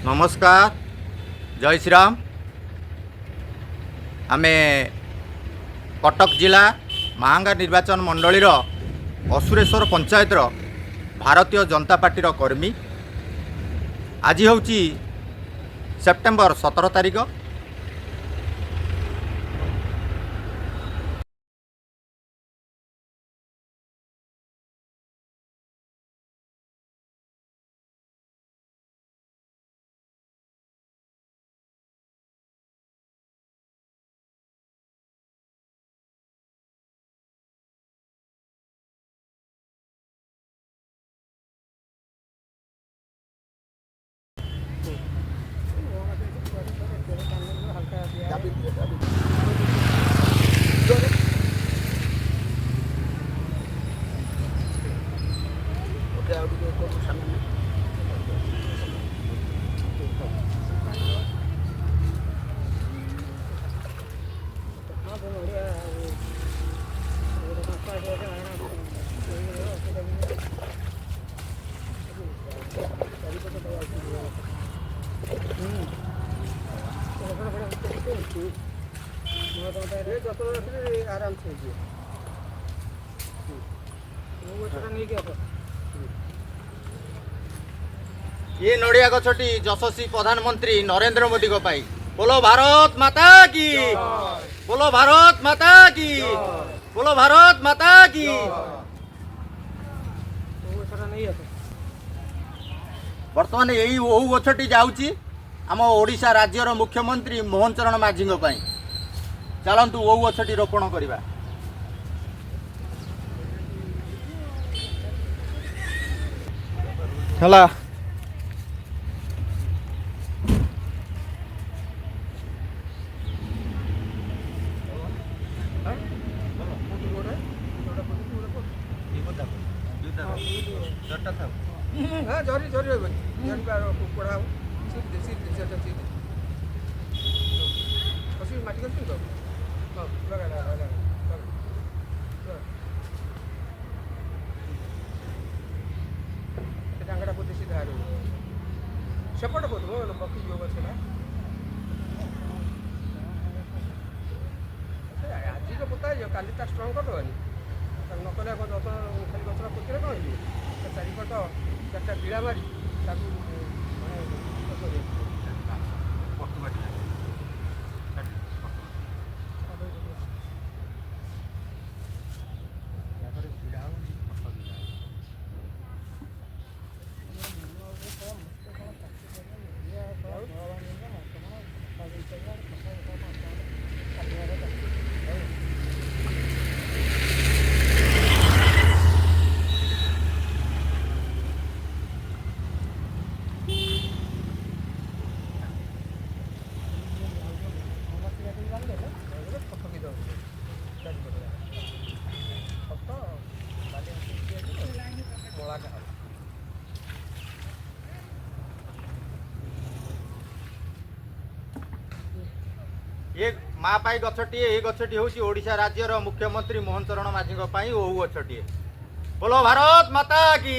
नमस्कार, जय श्रीराम। आमे कटक जिला महांगा निर्वाचन मंडलीर असुरेश्वर पंचायतर भारतीय जनता पार्टी कर्मी। आज हूँ सेप्टेम्बर 17 तारिख। आराम से ये नड़िया गछटी यशस्वी प्रधानमंत्री नरेंद्र मोदी को पाई। बोलो भारत माता की, बोलो भारत माता की, बोलो भारत माता की। बर्तमान यही ओहू गछटी जाउची आम ओडिशा राज्यर मुख्यमंत्री मोहन चरण माझी पाई। चलतु ओहू गछटी रोपण करवा। चला जरी जरी पढ़ा माटी कर टांगड़ा को सीधा सेपट को पक्षी योग है आज तो पता है काली ता स्ट्रंग करदेवानी नकले खाली गचर पोतीरे कौन चारिपट चार्टा पीड़ा मारी ये माँ पाई गछटी ये गछटी हूँ ओडिशा राज्यर मुख्यमंत्री मोहन चरण माझी ओहू गछटी। बोलो भारत माता की।